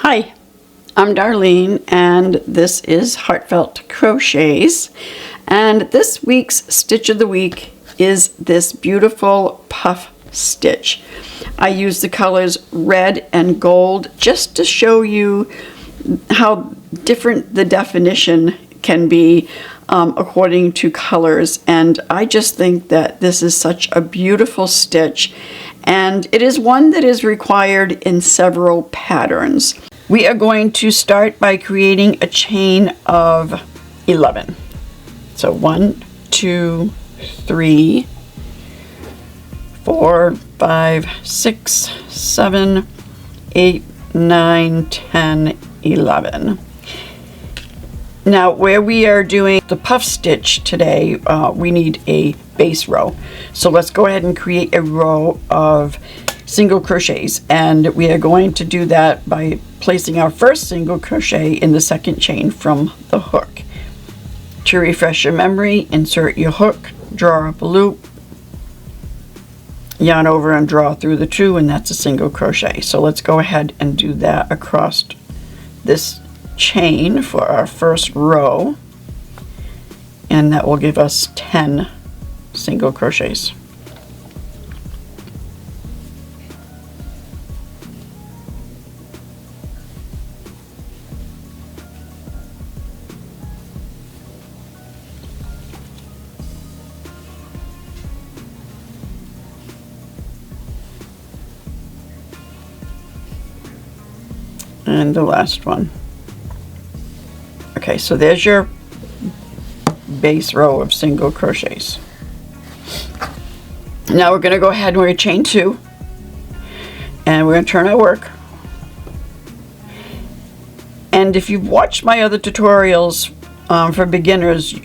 Hi, I'm Darlene and this is Heartfelt Crochets, and this week's stitch of the week is this beautiful puff stitch. I use the colors red and gold just to show you how different the definition can be according to colors, and I just think that this is such a beautiful stitch, and it is one that is required in several patterns. We are going to start by creating a chain of 11. So 1, 2, 3, 4, 5, 6, 7, 8, 9, 10, 11. Now, where we are doing the puff stitch today, we need a base row. So let's go ahead and create a row of single crochets, and we are going to do that by placing our first single crochet in the second chain from the hook. To refresh your memory, insert your hook, draw up a loop, yarn over and draw through the 2, and that's a single crochet. So let's go ahead and do that across this chain for our first row, and that will give us 10 single crochets. And the last one. Okay, so there's your base row of single crochets. Now we're going to go ahead and we're going to chain 2, and we're going to turn our work. And if you've watched my other tutorials for beginners,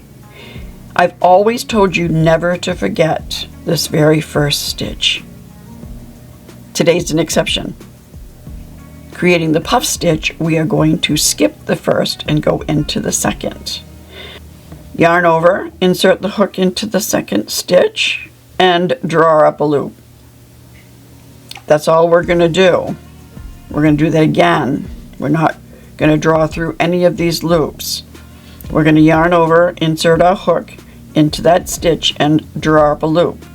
I've always told you never to forget this very first stitch. Today's an exception. Creating the puff stitch, we are going to skip the first and go into the second. Yarn over, insert the hook into the second stitch, and draw up a loop. That's all we're going to do. We're going to do that again. We're not going to draw through any of these loops. We're going to yarn over, insert our hook into that stitch, and draw up a loop.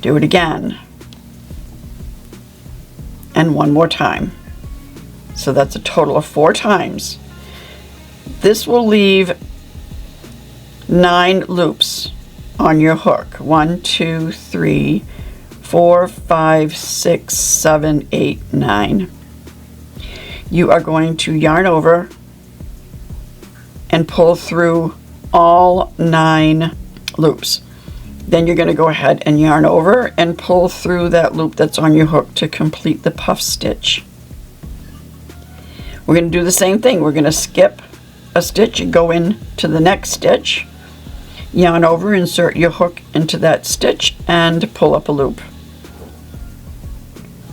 Do it again. And one more time. So that's a total of 4 times. This will leave 9 loops on your hook. 1, 2, 3, 4, 5, 6, 7, 8, 9. You are going to yarn over and pull through all 9 loops. Then you're going to go ahead and yarn over and pull through that loop that's on your hook to complete the puff stitch. We're going to do the same thing. We're going to skip a stitch and go into the next stitch. Yarn over, insert your hook into that stitch, and pull up a loop.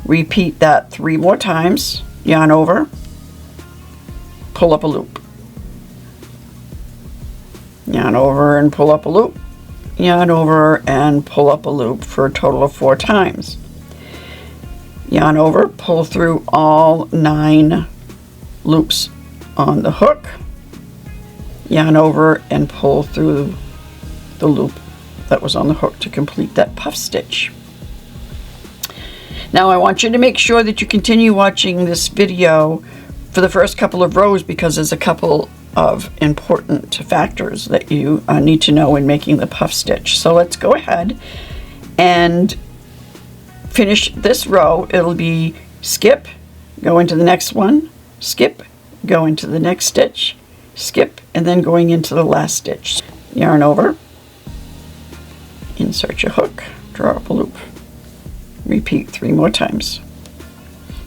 Repeat that 3 more times. Yarn over, pull up a loop. Yarn over and pull up a loop. Yarn over and pull up a loop for a total of 4 times. Yarn over, pull through all 9 loops on the hook. Yarn over and pull through the loop that was on the hook to complete that puff stitch. Now I want you to make sure that you continue watching this video for the first couple of rows, because there's a couple of important factors that you need to know when making the puff stitch. So let's go ahead and finish this row. It'll be skip, go into the next one, skip, go into the next stitch, skip, and then going into the last stitch. Yarn over, insert your hook, draw up a loop. Repeat 3 more times.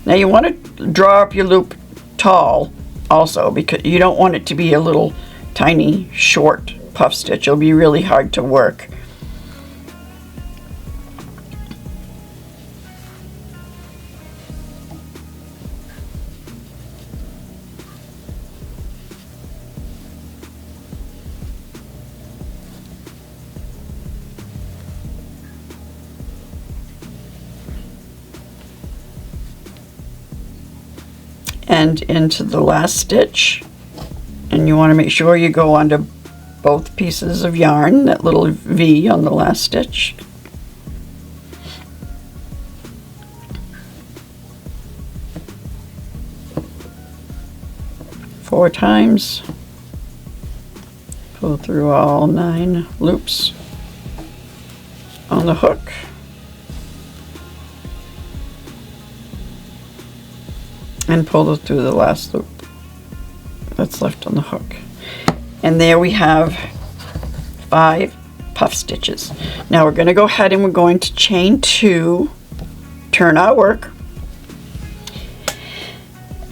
Now you want to draw up your loop tall also, because you don't want it to be a little tiny short puff stitch. It'll be really hard to work. and into the last stitch, and you want to make sure you go onto both pieces of yarn, that little V on the last stitch. Four times. Pull through all 9 loops on the hook. And pull it through the last loop that's left on the hook. And there we have 5 puff stitches. Now we're going to go ahead and we're going to chain 2, turn our work.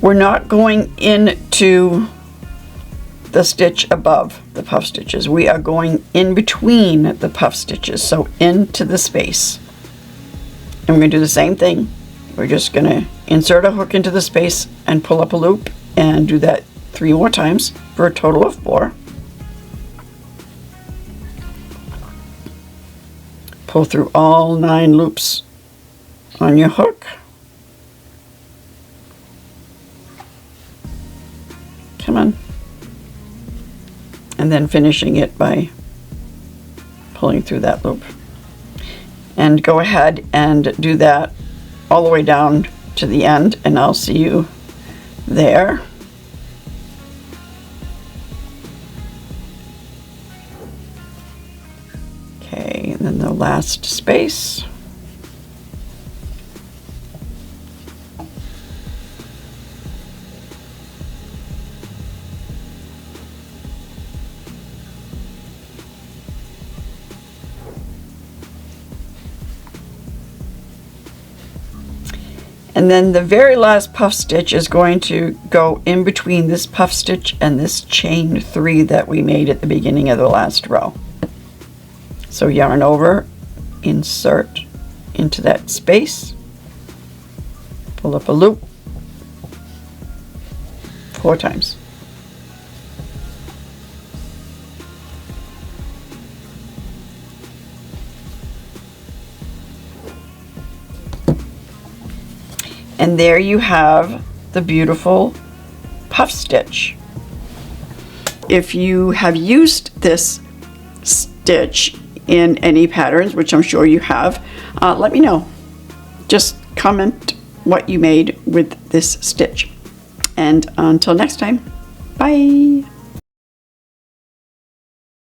We're not going into the stitch above the puff stitches. We are going in between the puff stitches, so into the space. And we're going to do the same thing. We're just going to insert a hook into the space and pull up a loop and do that 3 more times for a total of 4. Pull through all 9 loops on your hook. Come on. And then finishing it by pulling through that loop. And go ahead and do that all the way down to the end, and I'll see you there. Okay, and then the last space. And then the very last puff stitch is going to go in between this puff stitch and this chain 3 that we made at the beginning of the last row. So yarn over, insert into that space, pull up a loop 4 times. And there you have the beautiful puff stitch. If you have used this stitch in any patterns, which I'm sure you have, let me know. Just comment what you made with this stitch. And until next time, bye.